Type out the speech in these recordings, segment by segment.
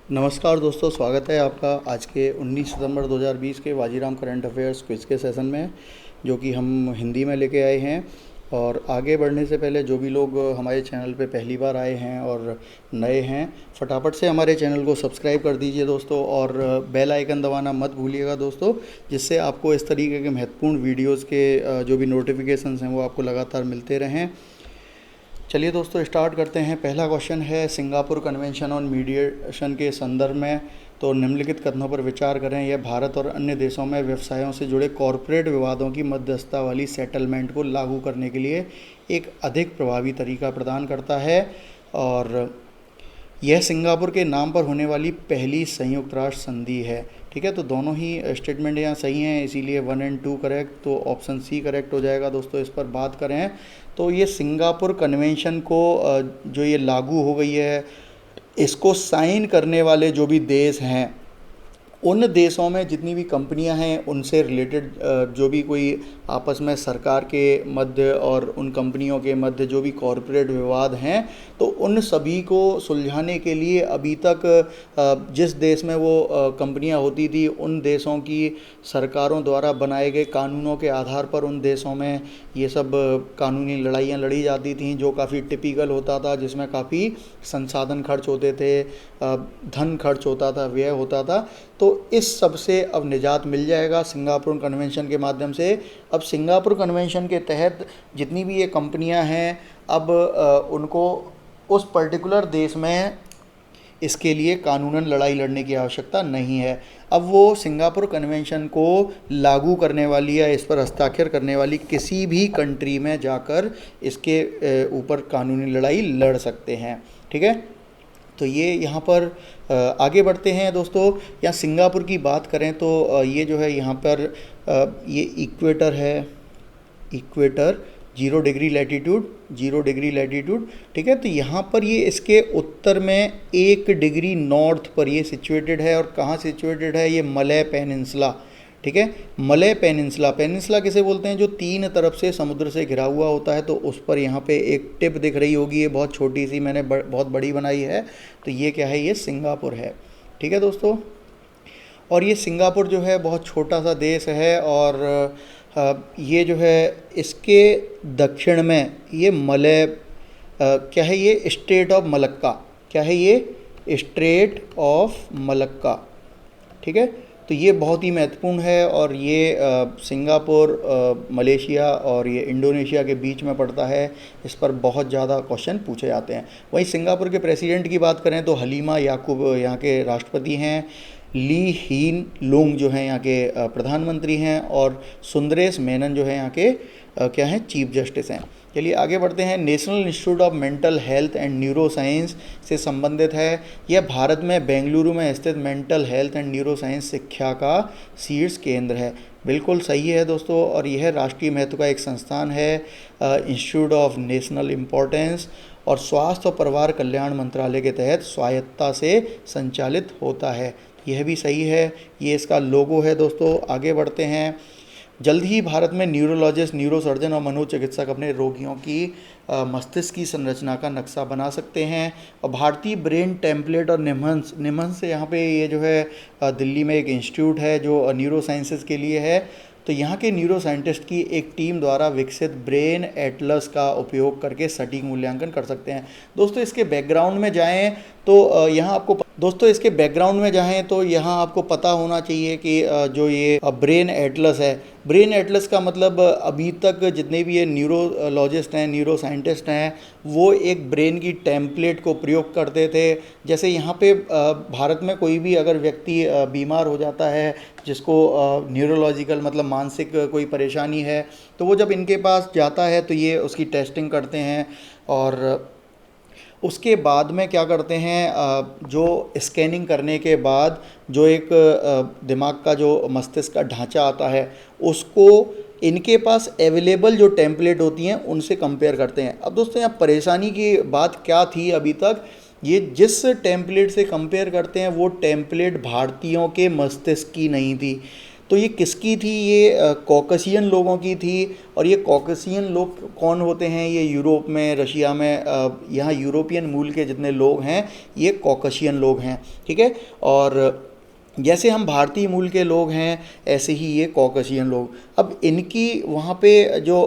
नमस्कार दोस्तों, स्वागत है आपका आज के 19 सितंबर 2020 के वाजीराम करंट अफेयर्स क्विज़ के सेशन में, जो कि हम हिंदी में लेके आए हैं। और आगे बढ़ने से पहले जो भी लोग हमारे चैनल पे पहली बार आए हैं और नए हैं, फटाफट से हमारे चैनल को सब्सक्राइब कर दीजिए दोस्तों, और बेल आइकन दबाना मत भूलिएगा दोस्तों, जिससे आपको इस तरीके के महत्वपूर्ण वीडियोज़ के जो भी नोटिफिकेशंस हैं वो आपको लगातार मिलते रहें। चलिए दोस्तों, स्टार्ट करते हैं। पहला क्वेश्चन है, सिंगापुर कन्वेंशन ऑन मीडिएशन के संदर्भ में तो निम्नलिखित कथनों पर विचार करें। यह भारत और अन्य देशों में व्यवसायों से जुड़े कॉरपोरेट विवादों की मध्यस्थता वाली सेटलमेंट को लागू करने के लिए एक अधिक प्रभावी तरीका प्रदान करता है, और यह सिंगापुर के नाम पर होने वाली पहली संयुक्त राष्ट्र संधि है। ठीक है, तो दोनों ही स्टेटमेंट यहाँ सही हैं, इसीलिए 1 और 2 करेक्ट, तो ऑप्शन सी करेक्ट हो जाएगा दोस्तों। इस पर बात करें तो ये सिंगापुर कन्वेंशन को जो ये लागू हो गई है, इसको साइन करने वाले जो भी देश हैं, उन देशों में जितनी भी कंपनियां हैं उनसे रिलेटेड जो भी कोई आपस में सरकार के मध्य और उन कंपनियों के मध्य जो भी कॉरपोरेट विवाद हैं, तो उन सभी को सुलझाने के लिए अभी तक जिस देश में वो कंपनियां होती थी, उन देशों की सरकारों द्वारा बनाए गए कानूनों के आधार पर उन देशों में ये सब कानूनी लड़ाइयाँ लड़ी जाती थीं, जो काफ़ी टिपिकल होता था, जिसमें काफ़ी संसाधन खर्च होते थे, धन खर्च होता था, व्यय होता था। तो इस सब से अब निजात मिल जाएगा सिंगापुर कन्वेंशन के माध्यम से। अब सिंगापुर कन्वेंशन के तहत जितनी भी ये कंपनियां हैं, अब उनको उस पर्टिकुलर देश में इसके लिए कानूनन लड़ाई लड़ने की आवश्यकता नहीं है। अब वो सिंगापुर कन्वेंशन को लागू करने वाली या इस पर हस्ताक्षर करने वाली किसी भी कंट्री में जाकर इसके ऊपर कानूनी लड़ाई लड़ सकते हैं। ठीक है, तो ये यहाँ पर आगे बढ़ते हैं दोस्तों। यहाँ सिंगापुर की बात करें तो ये जो है यहाँ पर ये इक्वेटर है, इक्वेटर 0 डिग्री लैटीट्यूड। ठीक है, तो यहाँ पर ये इसके उत्तर में 1 डिग्री नॉर्थ पर ये सिचुएटेड है। और कहाँ सिचुएटेड है? ये मलय पेनिनसुला। ठीक है, मलय पेनिनसुला, पेनिनसुला किसे बोलते हैं? जो 3 तरफ से समुद्र से घिरा हुआ होता है, तो उस पर यहाँ पे एक टिप दिख रही होगी, ये बहुत छोटी सी, मैंने बहुत बड़ी बनाई है। तो ये क्या है? ये सिंगापुर है। ठीक है दोस्तों, और ये सिंगापुर जो है बहुत छोटा सा देश है, और ये जो है इसके दक्षिण में ये मलय क्या है? ये स्ट्रेट ऑफ मलक्का। क्या है ये? Straight of Malacca. ठीक है, तो ये बहुत ही महत्वपूर्ण है, और ये सिंगापुर, मलेशिया और ये इंडोनेशिया के बीच में पड़ता है। इस पर बहुत ज़्यादा क्वेश्चन पूछे जाते हैं। वहीं सिंगापुर के प्रेसिडेंट की बात करें तो हलीमा याकूब यहाँ के राष्ट्रपति हैं, ली हीन लुंग जो हैं यहाँ के प्रधानमंत्री हैं, और सुंदरेश मेनन जो है यहाँ के क्या हैं? चीफ जस्टिस हैं। चलिए आगे बढ़ते हैं। National institute of mental health and neuro science से संबंधित है। यह भारत में बेंगलुरु में स्थित mental health and neuro science शिक्षा का शीर्ष केंद्र है। बिल्कुल सही है दोस्तों, और यह राष्ट्रीय महत्व का एक संस्थान है, इंस्टीट्यूट ऑफ नेशनल इम्पोर्टेंस, और स्वास्थ्य और परिवार कल्याण मंत्रालय के तहत स्वायत्तता से संचालित होता है। यह भी सही है, ये इसका लोगो है दोस्तों। आगे बढ़ते हैं। जल्द ही भारत में न्यूरोलॉजिस्ट, न्यूरोसर्जन और मनोचिकित्सक अपने रोगियों की मस्तिष्क की संरचना का नक्शा बना सकते हैं। और भारतीय ब्रेन टेम्पलेट और निम्हंस से यहाँ पे ये जो है दिल्ली में एक इंस्टीट्यूट है जो न्यूरो साइंसेस के लिए है। तो यहाँ के न्यूरो साइंटिस्ट की एक टीम द्वारा विकसित ब्रेन एटलस का उपयोग करके सटीक मूल्यांकन कर सकते हैं। दोस्तों इसके बैकग्राउंड में जाएं तो यहाँ आपको पता होना चाहिए कि जो ये ब्रेन एटलस है, ब्रेन एटलस का मतलब अभी तक जितने भी ये न्यूरोलॉजिस्ट हैं, न्यूरो साइंटिस्ट हैं, वो एक ब्रेन की टेम्पलेट को प्रयोग करते थे। जैसे यहाँ पे भारत में कोई भी अगर व्यक्ति बीमार हो जाता है, जिसको न्यूरोलॉजिकल मतलब मानसिक कोई परेशानी है, तो वो जब इनके पास जाता है तो ये उसकी टेस्टिंग करते हैं, और उसके बाद में क्या करते हैं, जो स्कैनिंग करने के बाद जो एक दिमाग का जो मस्तिष्क का ढांचा आता है, उसको इनके पास अवेलेबल जो टेम्पलेट होती हैं उनसे कंपेयर करते हैं। अब दोस्तों यहाँ परेशानी की बात क्या थी? अभी तक ये जिस टेम्पलेट से कंपेयर करते हैं वो टेम्पलेट भारतीयों के मस्तिष्क की नहीं थी। तो तो ये किसकी थी? ये कॉकेशियन लोगों की थी। और ये कॉकेशियन लोग कौन होते हैं? ये यूरोप में, रशिया में, यहाँ यूरोपियन मूल के जितने लोग हैं ये कॉकेशियन लोग हैं, ठीक है। और जैसे हम भारतीय मूल के लोग हैं ऐसे ही ये कॉकेशियन लोग। अब इनकी वहाँ पे जो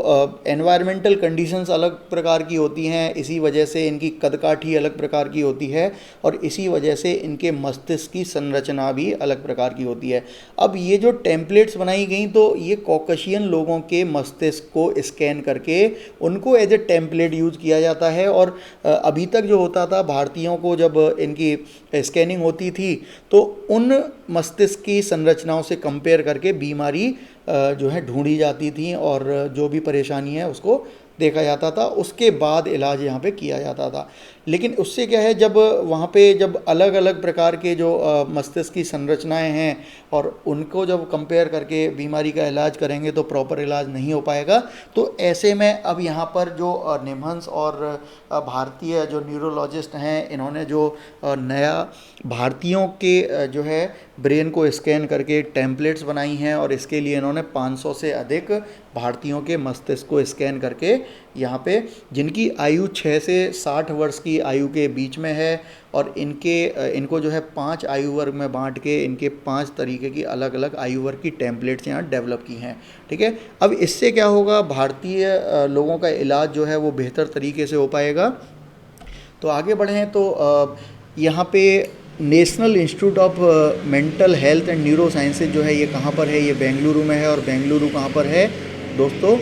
एनवायरमेंटल कंडीशंस अलग प्रकार की होती हैं, इसी वजह से इनकी कदकाठी अलग प्रकार की होती है और इसी वजह से इनके मस्तिष्क की संरचना भी अलग प्रकार की होती है। अब ये जो टेम्पलेट्स बनाई गई तो ये कॉकेशियन लोगों के मस्तिष्क को स्कैन करके उनको एज ए टेम्पलेट यूज़ किया जाता है। और अभी तक जो होता था, भारतीयों को जब इनकी स्कैनिंग होती थी तो उन मस्तिष्क की संरचनाओं से कंपेयर करके बीमारी जो है ढूंढी जाती थी और जो भी परेशानी है उसको देखा जाता था, उसके बाद इलाज यहाँ पे किया जाता था। लेकिन उससे क्या है, जब वहाँ पे जब अलग अलग प्रकार के जो मस्तिष्क की संरचनाएं हैं और उनको जब कंपेयर करके बीमारी का इलाज करेंगे तो प्रॉपर इलाज नहीं हो पाएगा। तो ऐसे में अब यहाँ पर जो निमहंस और भारतीय जो न्यूरोलॉजिस्ट हैं, इन्होंने जो नया भारतीयों के जो है ब्रेन को स्कैन करके टेम्पलेट्स बनाई हैं और इसके लिए इन्होंने 500 से अधिक भारतीयों के मस्तिष्क को स्कैन करके यहाँ पे, जिनकी आयु 6 से 60 वर्ष की आयु के बीच में है और इनको जो है 5 आयु वर्ग में बांट के इनके 5 तरीके की अलग अलग आयु वर्ग की टेम्पलेट्स यहाँ डेवलप की हैं, ठीक है। अब इससे क्या होगा, भारतीय लोगों का इलाज जो है वो बेहतर तरीके से हो पाएगा। तो आगे बढ़ें तो यहाँ पे national institute of mental health and neuro sciences जो है ये कहाँ पर है? ये बेंगलुरु में है। और बेंगलुरु कहाँ पर है दोस्तों?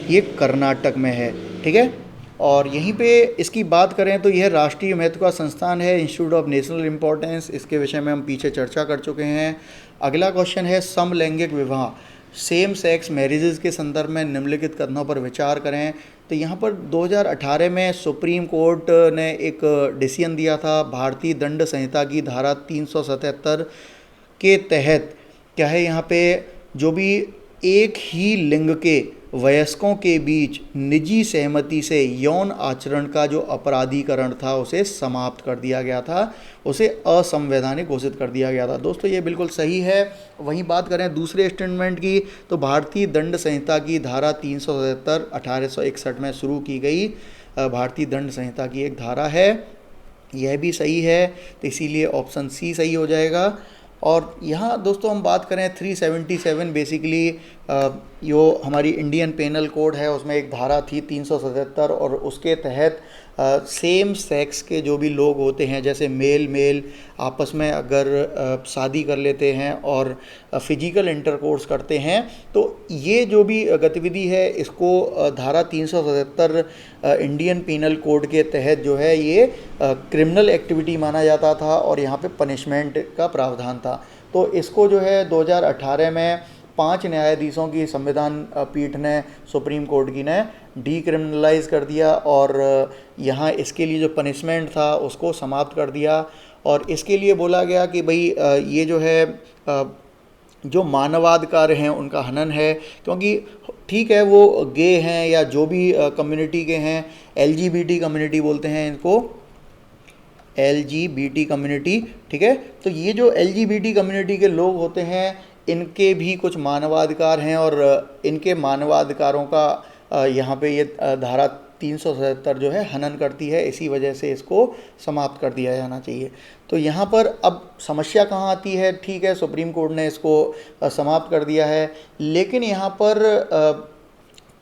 ये कर्नाटक में है, ठीक है। और यहीं पे इसकी बात करें तो यह राष्ट्रीय महत्व का संस्थान है, इंस्टीट्यूट ऑफ नेशनल इम्पोर्टेंस। इसके विषय में हम पीछे चर्चा कर चुके हैं। अगला क्वेश्चन है समलैंगिक विवाह, सेम सेक्स मैरिजेज़ के संदर्भ में निम्नलिखित कथनों पर विचार करें। तो यहाँ पर 2018 में सुप्रीम कोर्ट ने एक डिसीजन दिया था, भारतीय दंड संहिता की धारा 377 के तहत क्या है, यहाँ पे जो भी एक ही लिंग के वयस्कों के बीच निजी सहमति से यौन आचरण का जो अपराधीकरण था उसे समाप्त कर दिया गया था, उसे असंवैधानिक घोषित कर दिया गया था। दोस्तों ये बिल्कुल सही है। वहीं बात करें दूसरे स्टेटमेंट की तो भारतीय दंड संहिता की धारा 377 1861 में शुरू की गई भारतीय दंड संहिता की एक धारा है, यह भी सही है। तो इसीलिए ऑप्शन सी सही हो जाएगा। और यहाँ दोस्तों हम बात करें 377 बेसिकली जो हमारी इंडियन पेनल कोड है उसमें एक धारा थी 377 और उसके तहत सेम सेक्स के जो भी लोग होते हैं, जैसे मेल आपस में अगर शादी कर लेते हैं और फिजिकल इंटरकोर्स करते हैं तो ये जो भी गतिविधि है इसको धारा 377 इंडियन पेनल कोड के तहत जो है ये क्रिमिनल एक्टिविटी माना जाता था और यहाँ पे पनिशमेंट का प्रावधान था। तो इसको जो है 2018 में 5 न्यायाधीशों की संविधान पीठ ने, सुप्रीम कोर्ट की ने डीक्रिमिनलाइज कर दिया और यहाँ इसके लिए जो पनिशमेंट था उसको समाप्त कर दिया। और इसके लिए बोला गया कि भाई ये जो है जो मानवाधिकार हैं उनका हनन है, क्योंकि ठीक है वो गे हैं या जो भी कम्युनिटी के हैं, LGBT कम्युनिटी बोलते हैं इनको, LGBT कम्युनिटी, ठीक है। तो ये जो LGBT कम्युनिटी के लोग होते हैं इनके भी कुछ मानवाधिकार हैं और इनके मानवाधिकारों का यहाँ पे ये धारा 377 जो है हनन करती है, इसी वजह से इसको समाप्त कर दिया जाना चाहिए। तो यहाँ पर अब समस्या कहाँ आती है? ठीक है सुप्रीम कोर्ट ने इसको समाप्त कर दिया है, लेकिन यहाँ पर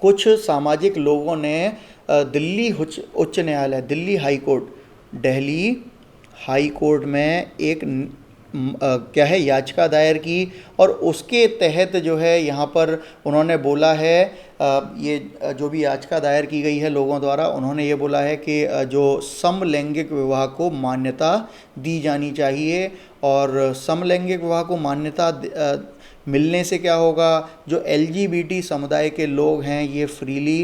कुछ सामाजिक लोगों ने दिल्ली उच्च न्यायालय, Delhi high court, Delhi high court में एक क्या है याचिका दायर की और उसके तहत जो है यहाँ पर उन्होंने बोला है, ये जो भी याचिका दायर की गई है लोगों द्वारा, उन्होंने ये बोला है कि जो समलैंगिक विवाह को मान्यता दी जानी चाहिए। और समलैंगिक विवाह को मान्यता मिलने से क्या होगा, जो LGBT समुदाय के लोग हैं ये फ्रीली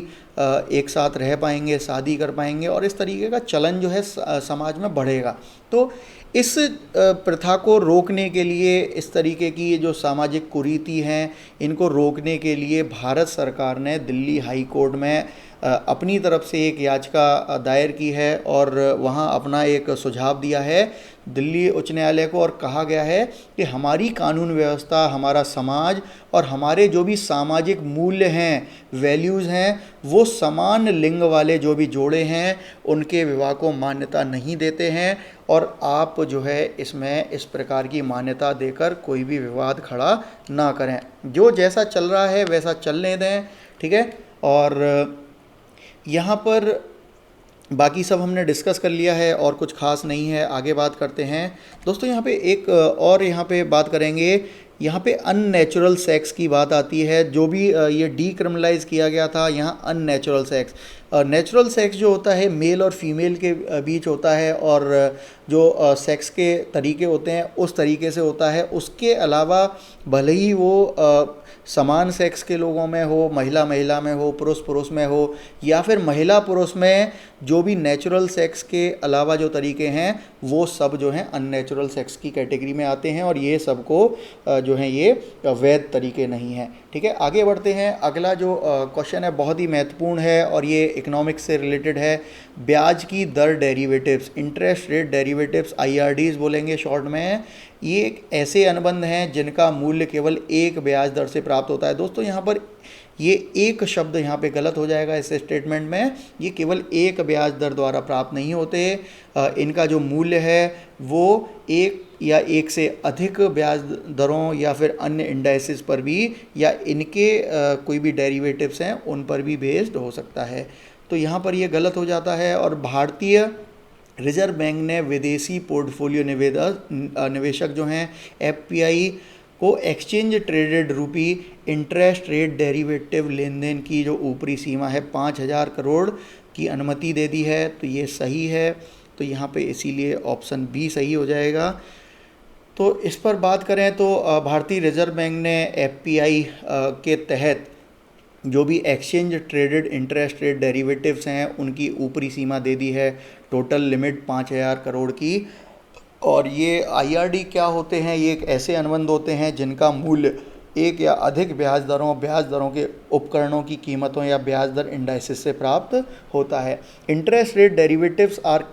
एक साथ रह पाएंगे, शादी कर पाएंगे और इस तरीके का चलन जो है समाज में बढ़ेगा। तो इस प्रथा को रोकने के लिए, इस तरीके की ये जो सामाजिक कुरीति हैं इनको रोकने के लिए भारत सरकार ने दिल्ली हाई कोर्ट में अपनी तरफ से एक याचिका दायर की है और वहाँ अपना एक सुझाव दिया है दिल्ली उच्च न्यायालय को, और कहा गया है कि हमारी कानून व्यवस्था, हमारा समाज और हमारे जो भी सामाजिक मूल्य हैं, वैल्यूज़ हैं, वो समान लिंग वाले जो भी जोड़े हैं उनके विवाह को मान्यता नहीं देते हैं, और आप जो है इसमें इस प्रकार की मान्यता देकर कोई भी विवाद खड़ा ना करें। जो जैसा चल रहा है वैसा चलने दें, ठीक है। और यहाँ पर बाकी सब हमने डिस्कस कर लिया है और कुछ खास नहीं है, आगे बात करते हैं। दोस्तों यहाँ पे एक और यहाँ पे बात करेंगे, यहाँ पे अननेचुरल सेक्स की बात आती है। जो भी ये डीक्रिमिनलाइज किया गया था, यहाँ अननेचुरल सेक्स, नेचुरल सेक्स जो होता है मेल और फीमेल के बीच होता है, और जो सेक्स के तरीके होते हैं उस तरीके से होता है। उसके अलावा भले ही वो समान सेक्स के लोगों में हो, महिला महिला में हो, पुरुष पुरुष में हो, या फिर महिला पुरुष में, जो भी नेचुरल सेक्स के अलावा जो तरीके हैं वो सब जो हैं अननेचुरल सेक्स की कैटेगरी में आते हैं, और ये सबको जो हैं ये वैध तरीके नहीं हैं, ठीक है। आगे बढ़ते हैं। अगला जो क्वेश्चन है बहुत ही महत्वपूर्ण है और ये इकोनॉमिक्स से रिलेटेड है। ब्याज की दर derivatives, interest rate derivatives, IRDs बोलेंगे शॉर्ट में, ये एक ऐसे अनुबंध हैं जिनका मूल्य केवल एक ब्याज दर से प्राप्त होता है। दोस्तों यहाँ पर ये एक शब्द यहाँ पे गलत हो जाएगा इस स्टेटमेंट में, ये केवल एक ब्याज दर द्वारा प्राप्त नहीं होते। इनका जो मूल्य है वो एक या एक से अधिक ब्याज दरों या फिर अन्य इंडाइसिस पर भी, या इनके कोई भी डेरिवेटिव्स हैं उन पर भी बेस्ड हो सकता है। तो यहाँ पर ये गलत हो जाता है। और भारतीय रिजर्व बैंक ने विदेशी पोर्टफोलियो निवेशक जो हैं FPI को एक्सचेंज ट्रेडेड रूपी इंटरेस्ट रेट डेरिवेटिव लेन देन की जो ऊपरी सीमा है 5,000 करोड़ की अनुमति दे दी है। तो ये सही है, तो यहाँ पे इसीलिए ऑप्शन बी सही हो जाएगा। तो इस पर बात करें तो भारतीय रिजर्व बैंक ने FPI के तहत जो भी exchange traded interest rate derivatives हैं उनकी ऊपरी सीमा दे दी है, टोटल लिमिट 5,000 करोड़ की। और ये IRD क्या होते हैं? ये एक ऐसे अनुबंध होते हैं जिनका मूल्य एक या अधिक ब्याज दरों के उपकरणों की कीमतों या ब्याज दर इंडाइसिस से प्राप्त होता है। Interest rate derivatives are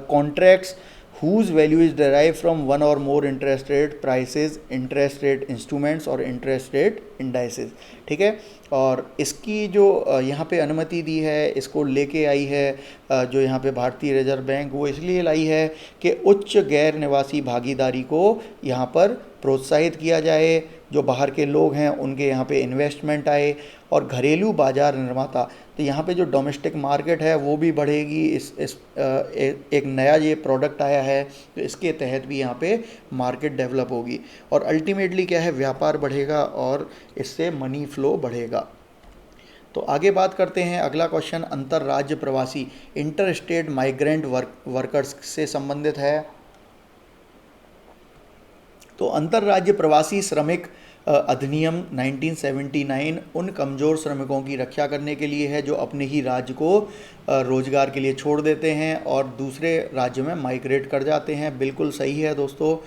contracts whose value is derived from one or more interest rate prices, interest rate instruments और interest rate indices, ठीक है। और इसकी जो यहाँ पे अनुमति दी है, इसको लेके आई है जो यहाँ पे भारतीय रिजर्व बैंक, वो इसलिए लाई है कि उच्च गैर निवासी भागीदारी को यहाँ पर प्रोत्साहित किया जाए, जो बाहर के लोग हैं उनके यहाँ पे इन्वेस्टमेंट आए, और घरेलू बाजार निर्माता, तो यहाँ पे जो डोमेस्टिक मार्केट है वो भी बढ़ेगी। एक नया ये प्रोडक्ट आया है तो इसके तहत भी यहाँ पे मार्केट डेवलप होगी, और अल्टीमेटली क्या है, व्यापार बढ़ेगा और इससे मनी फ्लो बढ़ेगा। तो आगे बात करते हैं। अगला क्वेश्चन अंतर्राज्य प्रवासी, इंटर स्टेट माइग्रेंट वर्कर्स से संबंधित है। तो अंतर्राज्य प्रवासी श्रमिक अधिनियम 1979 उन कमज़ोर श्रमिकों की रक्षा करने के लिए है जो अपने ही राज्य को रोज़गार के लिए छोड़ देते हैं और दूसरे राज्य में माइग्रेट कर जाते हैं। बिल्कुल सही है दोस्तों।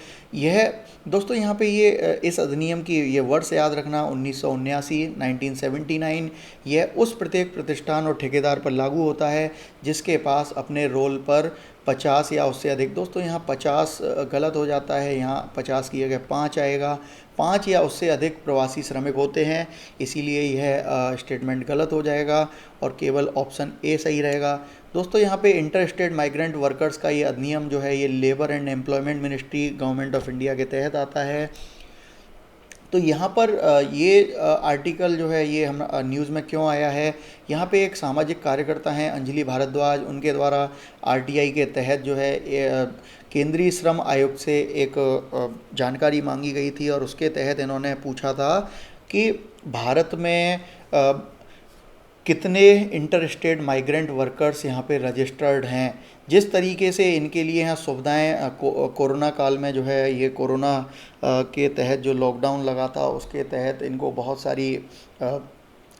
दोस्तों यहाँ पे ये इस अधिनियम की ये वर्ष याद रखना 1979 यह उस प्रत्येक प्रतिष्ठान और ठेकेदार पर लागू होता है जिसके पास अपने रोल पर 50 या उससे अधिक, दोस्तों यहाँ 50 गलत हो जाता है, यहाँ 50 की जगह 5 आएगा, 5 या उससे अधिक प्रवासी श्रमिक होते हैं, इसीलिए यह स्टेटमेंट गलत हो जाएगा और केवल ऑप्शन ए सही रहेगा। दोस्तों यहाँ पे इंटर स्टेट माइग्रेंट वर्कर्स का ये अधिनियम जो है ये labour and employment ministry government of India के तहत आता है। तो यहाँ पर ये आर्टिकल जो है ये हम न्यूज़ में क्यों आया है, यहाँ पे एक सामाजिक कार्यकर्ता हैं अंजलि भारद्वाज, उनके द्वारा RTI के तहत जो है केंद्रीय श्रम आयोग से एक जानकारी मांगी गई थी और उसके तहत इन्होंने पूछा था कि भारत में कितने इंटर स्टेट माइग्रेंट वर्कर्स यहाँ पे रजिस्टर्ड हैं। जिस तरीके से इनके लिए यहाँ सुविधाएं कोरोना काल में जो है ये कोरोना के तहत जो लॉकडाउन लगा था उसके तहत इनको बहुत सारी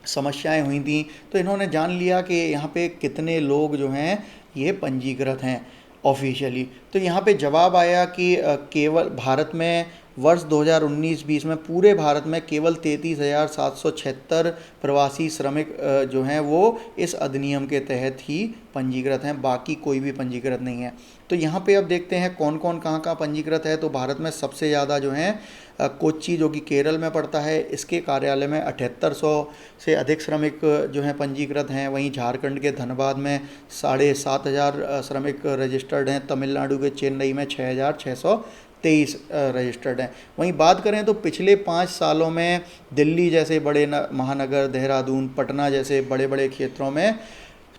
समस्याएं हुई थी, तो इन्होंने जान लिया कि यहाँ पे कितने लोग जो हैं ये पंजीकृत हैं ऑफिशियली। तो यहाँ पे जवाब आया कि केवल भारत में वर्ष 2019-20 में पूरे भारत में केवल 33,776 प्रवासी श्रमिक जो हैं वो इस अधिनियम के तहत ही पंजीकृत हैं, बाकी कोई भी पंजीकृत नहीं है। तो यहाँ पे अब देखते हैं कौन कौन कहाँ कहाँ पंजीकृत है। तो भारत में सबसे ज़्यादा जो हैं कोच्चि जो कि केरल में पड़ता है, इसके कार्यालय में 7800 से अधिक श्रमिक जो हैं पंजीकृत हैं। वहीं झारखंड के धनबाद में 7,500 श्रमिक रजिस्टर्ड हैं। तमिलनाडु के चेन्नई में 6,623 रजिस्टर्ड हैं। वहीं बात करें तो पिछले 5 सालों में दिल्ली जैसे बड़े महानगर, देहरादून, पटना जैसे बड़े बड़े क्षेत्रों में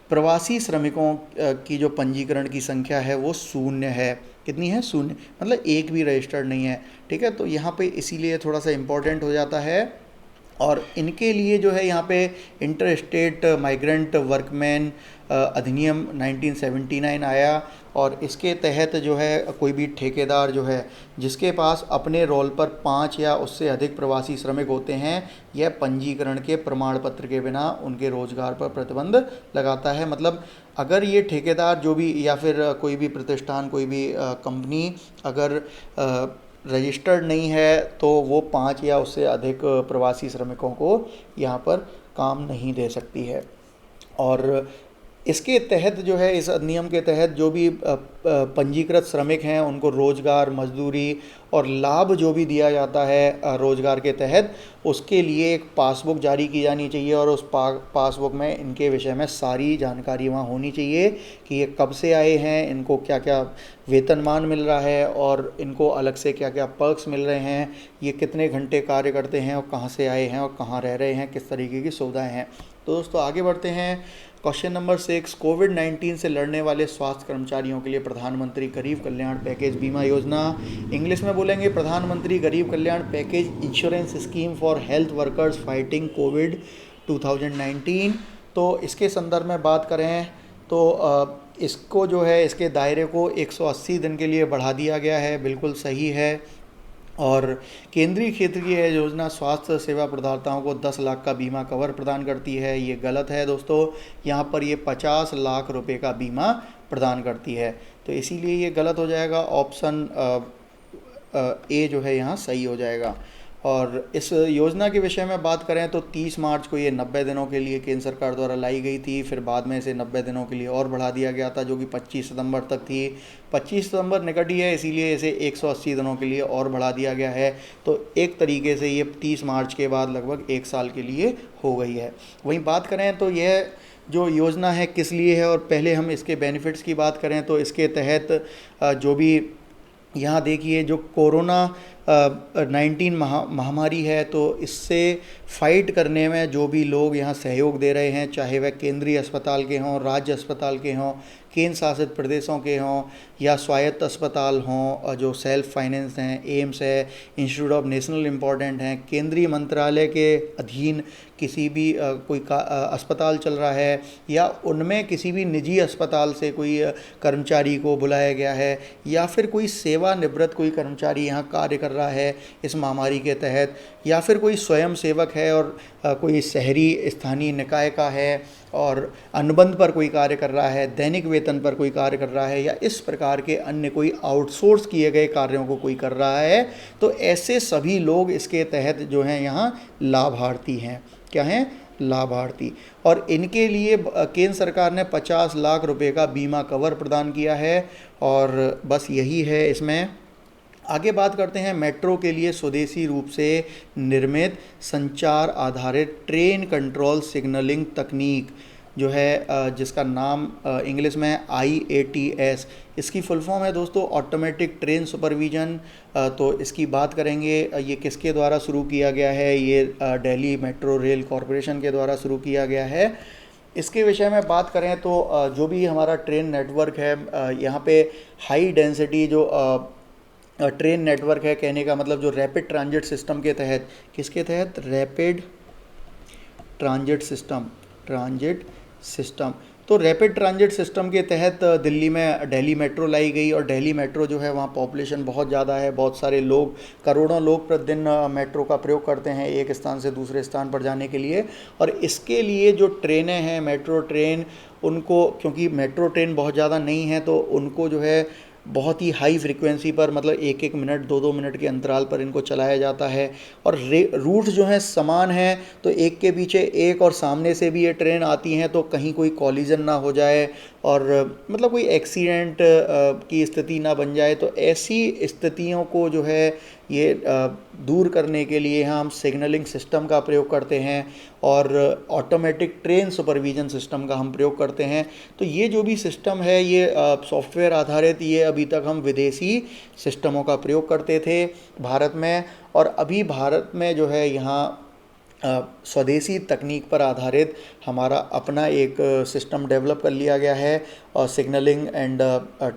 प्रवासी श्रमिकों की जो पंजीकरण की संख्या है वो शून्य है। कितनी है? शून्य, मतलब एक भी रजिस्टर्ड नहीं है। ठीक है, तो यहाँ पे इसीलिए थोड़ा सा इम्पोर्टेंट हो जाता है। और इनके लिए जो है यहाँ पे इंटर स्टेट माइग्रेंट वर्कमैन अधिनियम 1979 आया, और इसके तहत जो है कोई भी ठेकेदार जो है जिसके पास अपने रोल पर 5 या उससे अधिक प्रवासी श्रमिक होते हैं, यह पंजीकरण के प्रमाण पत्र के बिना उनके रोजगार पर प्रतिबंध लगाता है। मतलब अगर ये ठेकेदार जो भी या फिर कोई भी प्रतिष्ठान, कोई भी कंपनी अगर रजिस्टर्ड नहीं है तो वो 5 या उससे अधिक प्रवासी श्रमिकों को यहाँ पर काम नहीं दे सकती है। और इसके तहत जो है, इस अधिनियम के तहत जो भी पंजीकृत श्रमिक हैं उनको रोज़गार, मजदूरी और लाभ जो भी दिया जाता है रोज़गार के तहत, उसके लिए एक पासबुक जारी की जानी चाहिए। और उस पासबुक में इनके विषय में सारी जानकारी वहाँ होनी चाहिए कि ये कब से आए हैं, इनको क्या क्या वेतनमान मिल रहा है और इनको अलग से क्या क्या पर्क्स मिल रहे हैं, ये कितने घंटे कार्य करते हैं और कहाँ से आए हैं और कहाँ रह रहे हैं, किस तरीके की सुविधाएँ हैं। तो दोस्तों आगे बढ़ते हैं। क्वेश्चन नंबर 6, कोविड-19 से लड़ने वाले स्वास्थ्य कर्मचारियों के लिए प्रधानमंत्री गरीब कल्याण पैकेज बीमा योजना, इंग्लिश में बोलेंगे Pradhanmantri Garib Kalyan package insurance scheme for health workers fighting Covid 2019। तो इसके संदर्भ में बात करें तो इसको जो है, इसके दायरे को 180 दिन के लिए बढ़ा दिया गया है, बिल्कुल सही है। और केंद्रीय क्षेत्र की यह योजना स्वास्थ्य सेवा प्रदाताओं को 10 लाख का बीमा कवर प्रदान करती है। ये गलत है दोस्तों, यहाँ पर ये 50 लाख रुपए का बीमा प्रदान करती है, तो इसीलिए ये गलत हो जाएगा। ऑप्शन ए जो है यहाँ सही हो जाएगा। और इस योजना के विषय में बात करें तो 30 मार्च को ये 90 दिनों के लिए केंद्र सरकार द्वारा लाई गई थी, फिर बाद में इसे 90 दिनों के लिए और बढ़ा दिया गया था, जो कि 25 सितंबर तक थी। 25 सितंबर निकट ही है, इसीलिए इसे 180 दिनों के लिए और बढ़ा दिया गया है। तो एक तरीके से ये 30 मार्च के बाद लगभग 1 साल के लिए हो गई है। वहीं बात करें तो यह जो योजना है किस लिए है, और पहले हम इसके बेनिफिट्स की बात करें तो इसके तहत जो भी यहाँ देखिए जो कोरोना 19 महामारी है, तो इससे फाइट करने में जो भी लोग यहाँ सहयोग दे रहे हैं, चाहे वह केंद्रीय अस्पताल के हों, राज्य अस्पताल के हों, केंद्र शासित प्रदेशों के हों या स्वायत्त अस्पताल हों जो सेल्फ फाइनेंस हैं, एम्स है, इंस्टीट्यूट ऑफ नेशनल इम्पोर्टेंट हैं, केंद्रीय मंत्रालय के अधीन किसी भी कोई अस्पताल चल रहा है, या उनमें किसी भी निजी अस्पताल से कोई कर्मचारी को बुलाया गया है, या फिर कोई सेवानिवृत्त कोई कर्मचारी यहाँ कार्य कर रहा है इस महामारी के तहत, या फिर कोई स्वयं सेवक है और कोई शहरी स्थानीय निकाय का है और अनुबंध पर कोई कार्य कर रहा है, दैनिक वेतन पर कोई कार्य कर रहा है, या इस प्रकार के अन्य कोई आउटसोर्स किए गए कार्यों को कोई कर रहा है, तो ऐसे सभी लोग इसके तहत जो हैं यहाँ लाभार्थी हैं। क्या हैं? लाभार्थी। और इनके लिए केंद्र सरकार ने 50 लाख रुपए का बीमा कवर प्रदान किया है, और बस यही है इसमें। आगे बात करते हैं मेट्रो के लिए स्वदेशी रूप से निर्मित संचार आधारित ट्रेन कंट्रोल सिग्नलिंग तकनीक जो है, जिसका नाम इंग्लिश में IATS, इसकी फुल फॉर्म है दोस्तों ऑटोमेटिक ट्रेन सुपरविजन। तो इसकी बात करेंगे, ये किसके द्वारा शुरू किया गया है? ये दिल्ली मेट्रो रेल कॉरपोरेशन के द्वारा शुरू किया गया है। इसके विषय में बात करें तो जो भी हमारा ट्रेन नेटवर्क है, यहाँ पे हाई डेंसिटी जो ट्रेन नेटवर्क है, कहने का मतलब जो रैपिड ट्रांजिट सिस्टम के तहत, किसके तहत? Rapid transit system. तो रैपिड ट्रांजिट सिस्टम के तहत दिल्ली में दिल्ली मेट्रो लाई गई, और दिल्ली मेट्रो जो है वहाँ पॉपुलेशन बहुत ज़्यादा है, बहुत सारे लोग, करोड़ों लोग प्रतिदिन मेट्रो का प्रयोग करते हैं एक स्थान से दूसरे स्थान पर जाने के लिए। और इसके लिए जो ट्रेनें हैं मेट्रो ट्रेन, उनको क्योंकि मेट्रो ट्रेन बहुत ज़्यादा नहीं है तो उनको जो है बहुत ही हाई फ्रिक्वेंसी पर, मतलब 1-1 मिनट 2-2 मिनट के अंतराल पर इनको चलाया जाता है। और रूट जो हैं समान हैं, तो एक के पीछे एक, और सामने से भी ये ट्रेन आती हैं तो कहीं कोई कॉलिजन ना हो जाए और मतलब कोई एक्सीडेंट की स्थिति ना बन जाए। तो ऐसी स्थितियों को जो है ये दूर करने के लिए हम सिग्नलिंग सिस्टम का प्रयोग करते हैं और ऑटोमेटिक ट्रेन सुपरविजन सिस्टम का हम प्रयोग करते हैं। तो ये जो भी सिस्टम है ये सॉफ्टवेयर आधारित, ये अभी तक हम विदेशी सिस्टमों का प्रयोग करते थे भारत में, और अभी भारत में जो है यहाँ स्वदेशी तकनीक पर आधारित हमारा अपना एक सिस्टम डेवलप कर लिया गया है, और signalling and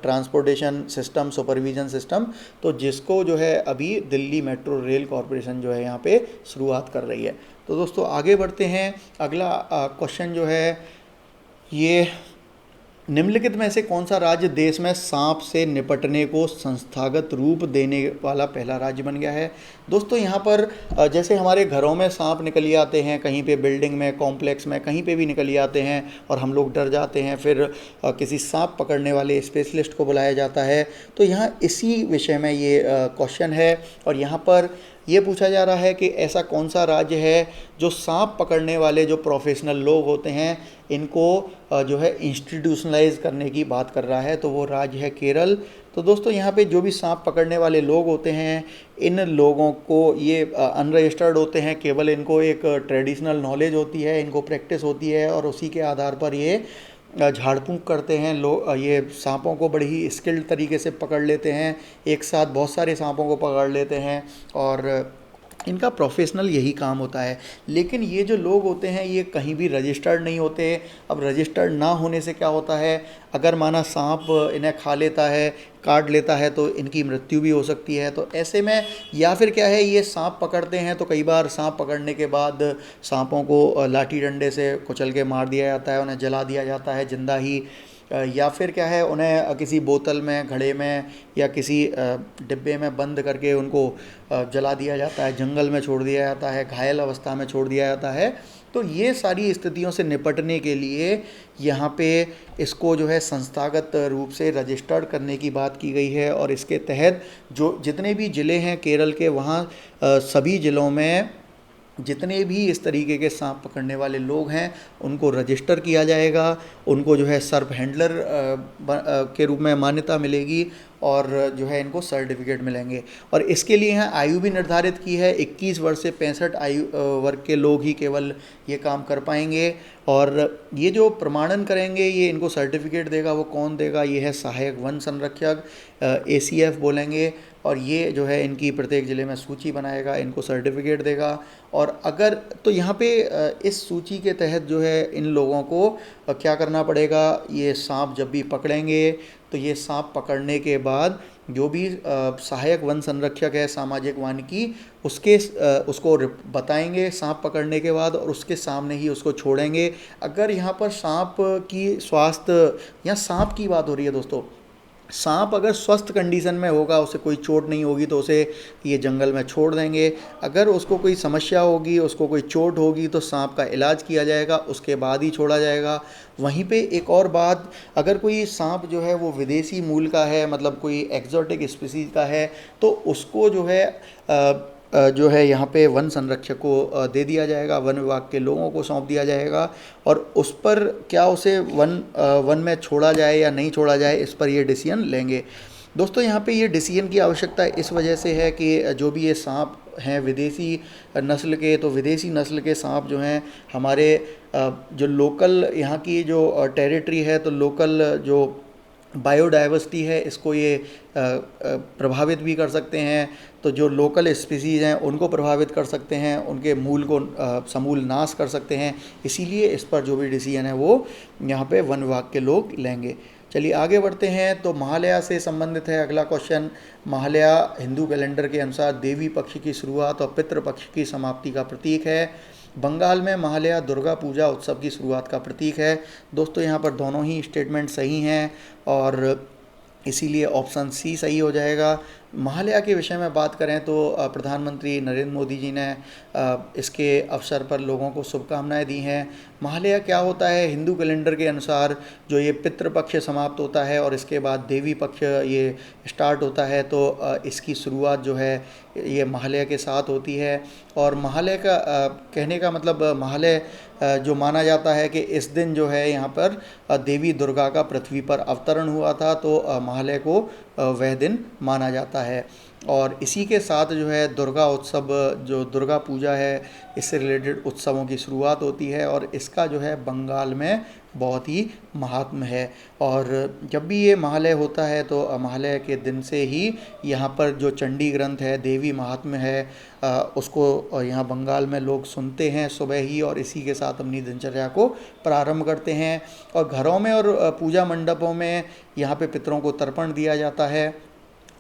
transportation system, supervision system, तो जिसको जो है अभी दिल्ली मेट्रो रेल कॉरपोरेशन जो है यहाँ पे शुरुआत कर रही है। तो दोस्तों आगे बढ़ते हैं। अगला क्वेश्चन जो है ये, निम्नलिखित में से कौन सा राज्य देश में सांप से निपटने को संस्थागत रूप देने वाला पहला राज्य बन गया है? दोस्तों यहाँ पर जैसे हमारे घरों में सांप निकल ही आते हैं, कहीं पे बिल्डिंग में, कॉम्प्लेक्स में, कहीं पे भी निकल ही आते हैं और हम लोग डर जाते हैं, फिर किसी सांप पकड़ने वाले स्पेशलिस्ट को बुलाया जाता है। तो यहाँ इसी विषय में ये क्वेश्चन है, और यहाँ पर ये पूछा जा रहा है कि ऐसा कौन सा राज्य है जो सांप पकड़ने वाले जो प्रोफेशनल लोग होते हैं इनको जो है इंस्टीट्यूशनलाइज करने की बात कर रहा है, तो वो राज्य है केरल। तो दोस्तों यहाँ पे जो भी सांप पकड़ने वाले लोग होते हैं, इन लोगों को ये अनरजिस्टर्ड होते हैं, केवल इनको एक ट्रेडिशनल नॉलेज होती है, इनको प्रैक्टिस होती है, और उसी के आधार पर ये झाड़ फूँक करते हैं। लोग ये सांपों को बड़ी ही स्किल्ड तरीके से पकड़ लेते हैं, एक साथ बहुत सारे सांपों को पकड़ लेते हैं, और इनका प्रोफेशनल यही काम होता है। लेकिन ये जो लोग होते हैं ये कहीं भी रजिस्टर्ड नहीं होते। अब रजिस्टर्ड ना होने से क्या होता है, अगर माना सांप इन्हें खा लेता है, काट लेता है, तो इनकी मृत्यु भी हो सकती है। तो ऐसे में, या फिर क्या है, ये सांप पकड़ते हैं तो कई बार सांप पकड़ने के बाद सांपों को लाठी डंडे से कुचल के मार दिया जाता है, उन्हें जला दिया जाता है जिंदा ही, या फिर क्या है, उन्हें किसी बोतल में, घड़े में या किसी डिब्बे में बंद करके उनको जला दिया जाता है, जंगल में छोड़ दिया जाता है, घायल अवस्था में छोड़ दिया जाता है। तो ये सारी स्थितियों से निपटने के लिए यहाँ पे इसको जो है संस्थागत रूप से रजिस्टर्ड करने की बात की गई है, और इसके तहत जो जितने भी ज़िले हैं केरल के, वहाँ सभी ज़िलों में जितने भी इस तरीके के सांप पकड़ने वाले लोग हैं उनको रजिस्टर किया जाएगा, उनको जो है सर्प हैंडलर के रूप में मान्यता मिलेगी, और जो है इनको सर्टिफिकेट मिलेंगे। और इसके लिए यहाँ आयु भी निर्धारित की है, 21 वर्ष से 65 आयु वर्ग के लोग ही केवल ये काम कर पाएंगे। और ये जो प्रमाणन करेंगे, ये इनको सर्टिफिकेट देगा, वो कौन देगा, ये है सहायक वन संरक्षक, ACF बोलेंगे, और ये जो है इनकी प्रत्येक ज़िले में सूची बनाएगा, इनको सर्टिफिकेट देगा। और अगर तो यहाँ पे इस सूची के तहत जो है इन लोगों को क्या करना पड़ेगा, ये सांप जब भी पकड़ेंगे तो ये सांप पकड़ने के बाद जो भी सहायक वन संरक्षक है सामाजिक वानिकी, उसको बताएंगे सांप पकड़ने के बाद, और उसके सामने ही उसको छोड़ेंगे। अगर यहाँ पर सांप की स्वास्थ्य, या सांप की बात हो रही है दोस्तों, सांप अगर स्वस्थ कंडीशन में होगा, उसे कोई चोट नहीं होगी, तो उसे ये जंगल में छोड़ देंगे। अगर उसको कोई समस्या होगी, उसको कोई चोट होगी, तो सांप का इलाज किया जाएगा, उसके बाद ही छोड़ा जाएगा। वहीं पे एक और बात, अगर कोई सांप जो है वो विदेशी मूल का है, मतलब कोई एक्जोटिक स्पीसीज का है, तो उसको जो है यहाँ पे वन संरक्षक को दे दिया जाएगा, वन विभाग के लोगों को सौंप दिया जाएगा, और उस पर क्या उसे वन में छोड़ा जाए या नहीं छोड़ा जाए, इस पर ये डिसीजन लेंगे। दोस्तों यहाँ पे ये डिसीजन की आवश्यकता इस वजह से है कि जो भी ये सांप हैं विदेशी नस्ल के, तो विदेशी नस्ल के सांप जो हैं हमारे जो लोकल यहाँ की जो टेरिटरी है, तो लोकल जो बायोडाइवर्सिटी है, इसको ये प्रभावित भी कर सकते हैं। तो जो लोकल स्पीसीज़ हैं उनको प्रभावित कर सकते हैं, उनके मूल को समूल नाश कर सकते हैं। इसीलिए इस पर जो भी डिसीजन है वो यहाँ पे वन विभाग के लोग लेंगे। चलिए आगे बढ़ते हैं। तो महालया से संबंधित है अगला क्वेश्चन। महालया हिंदू कैलेंडर के अनुसार देवी पक्ष की शुरुआत और पितृ पक्ष की समाप्ति का प्रतीक है। बंगाल में महालया दुर्गा पूजा उत्सव की शुरुआत का प्रतीक है। दोस्तों यहाँ पर दोनों ही स्टेटमेंट सही हैं, और इसीलिए ऑप्शन सी सही हो जाएगा। महालया के विषय में बात करें तो प्रधानमंत्री नरेंद्र मोदी जी ने इसके अवसर पर लोगों को शुभकामनाएं दी हैं। महालया क्या होता है, हिंदू कैलेंडर के अनुसार जो ये पितृपक्ष समाप्त होता है और इसके बाद देवी पक्ष ये स्टार्ट होता है, तो इसकी शुरुआत जो है ये महालया के साथ होती है। और महालय का कहने का मतलब महालय जो माना जाता है कि इस दिन जो है यहाँ पर देवी दुर्गा का पृथ्वी पर अवतरण हुआ था, तो महालय को वह दिन माना जाता है। और इसी के साथ जो है दुर्गा उत्सव, जो दुर्गा पूजा है, इससे रिलेटेड उत्सवों की शुरुआत होती है और इसका जो है बंगाल में बहुत ही महात्म्य है। और जब भी ये महालय होता है तो महालय के दिन से ही यहाँ पर जो चंडी ग्रंथ है, देवी महात्म्य है, उसको यहाँ बंगाल में लोग सुनते हैं सुबह ही और इसी के साथ अपनी दिनचर्या को प्रारंभ करते हैं। और घरों में और पूजा मंडपों में यहाँ पे पितरों को तर्पण दिया जाता है।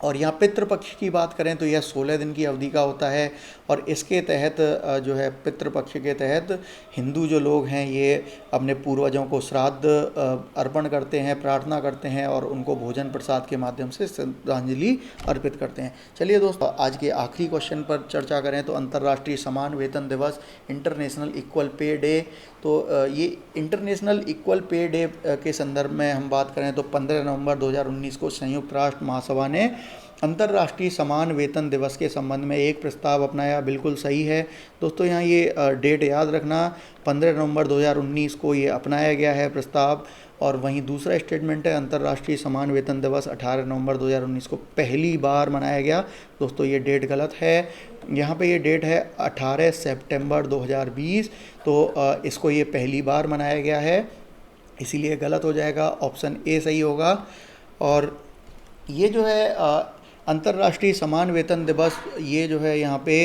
और यहाँ पितृपक्ष की बात करें तो यह 16 दिन की अवधि का होता है और इसके तहत जो है पितृपक्ष के तहत हिंदू जो लोग हैं ये अपने पूर्वजों को श्राद्ध अर्पण करते हैं, प्रार्थना करते हैं और उनको भोजन प्रसाद के माध्यम से श्रद्धांजलि अर्पित करते हैं। चलिए दोस्तों, आज के आखिरी क्वेश्चन पर चर्चा करें तो अंतर्राष्ट्रीय समान वेतन दिवस, इंटरनेशनल इक्वल पे डे। तो ये इंटरनेशनल इक्वल पे डे के संदर्भ में हम बात करें तो 15 नवंबर 2019 को संयुक्त राष्ट्र महासभा ने अंतर्राष्ट्रीय समान वेतन दिवस के संबंध में एक प्रस्ताव अपनाया। बिल्कुल सही है दोस्तों, यहाँ ये डेट याद रखना, 15 नवंबर 2019 को ये अपनाया गया है प्रस्ताव। और वहीं दूसरा स्टेटमेंट है अंतर्राष्ट्रीय समान वेतन दिवस 18 नवंबर 2019 को पहली बार मनाया गया। दोस्तों ये डेट गलत है, यहाँ पे ये डेट है 18 सितंबर 2020, तो इसको ये पहली बार मनाया गया है, इसीलिए गलत हो जाएगा, ऑप्शन ए सही होगा। और ये जो है अंतर्राष्ट्रीय समान वेतन दिवस, ये जो है यहाँ पे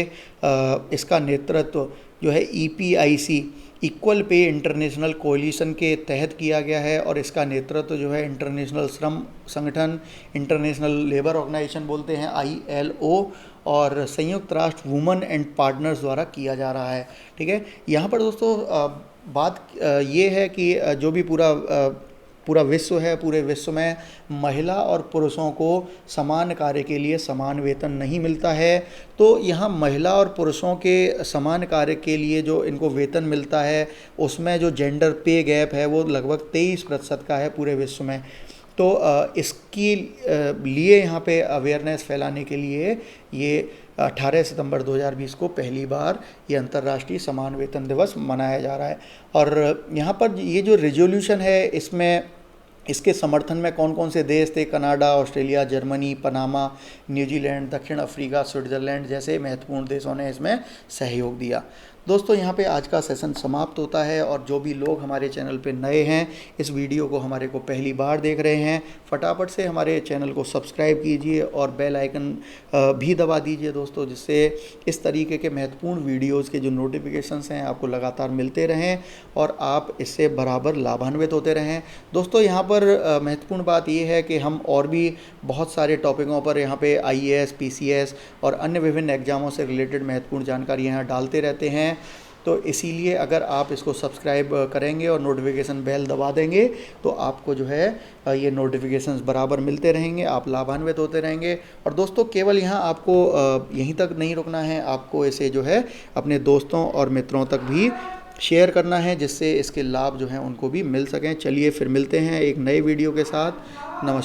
इसका नेतृत्व जो है EPIC, equal pay international coalition के तहत किया गया है और इसका नेतृत्व जो है इंटरनेशनल श्रम संगठन, इंटरनेशनल लेबर ऑर्गेनाइजेशन बोलते हैं ILO, और संयुक्त राष्ट्र वुमेन एंड पार्टनर्स द्वारा किया जा रहा है। ठीक है, यहाँ पर दोस्तों बात ये है कि जो भी पूरा विश्व है, पूरे विश्व में महिला और पुरुषों को समान कार्य के लिए समान वेतन नहीं मिलता है। तो यहाँ महिला और पुरुषों के समान कार्य के लिए जो इनको वेतन मिलता है उसमें जो जेंडर पे गैप है वो लगभग 23% का है पूरे विश्व में। तो इसके लिए यहाँ पे अवेयरनेस फैलाने के लिए ये 18 सितंबर 2020 को पहली बार ये अंतर्राष्ट्रीय समान वेतन दिवस मनाया जा रहा है। और यहाँ पर ये जो रेजोल्यूशन है इसके समर्थन में कौन कौन से देश थे, Canada, Australia, Germany, Panama, New Zealand, दक्षिण अफ्रीका, स्विट्ज़रलैंड जैसे महत्वपूर्ण देशों ने इसमें सहयोग दिया। दोस्तों यहाँ पे आज का सेशन समाप्त होता है और जो भी लोग हमारे चैनल पे नए हैं, इस वीडियो को हमारे को पहली बार देख रहे हैं, फटाफट से हमारे चैनल को सब्सक्राइब कीजिए और बेल आइकन भी दबा दीजिए दोस्तों, जिससे इस तरीके के महत्वपूर्ण वीडियोज़ के जो नोटिफिकेशंस हैं आपको लगातार मिलते रहें और आप इससे बराबर लाभान्वित होते रहें। दोस्तों यहाँ पर महत्वपूर्ण बात ये है कि हम और भी बहुत सारे टॉपिकों पर यहाँ पे IAS, PCS और अन्य विभिन्न एग्जामों से रिलेटेड महत्वपूर्ण जानकारी यहाँ डालते रहते हैं। तो इसीलिए अगर आप इसको सब्सक्राइब करेंगे और नोटिफिकेशन बेल दबा देंगे तो आपको जो है ये नोटिफिकेशंस बराबर मिलते रहेंगे, आप लाभान्वित होते रहेंगे। और दोस्तों केवल यहाँ आपको यहीं तक नहीं रुकना है, आपको इसे जो है अपने दोस्तों और मित्रों तक भी शेयर करना है, जिससे इसके लाभ जो हैं उनको भी मिल सकें। चलिए फिर मिलते हैं एक नए वीडियो के साथ। नमस्कार।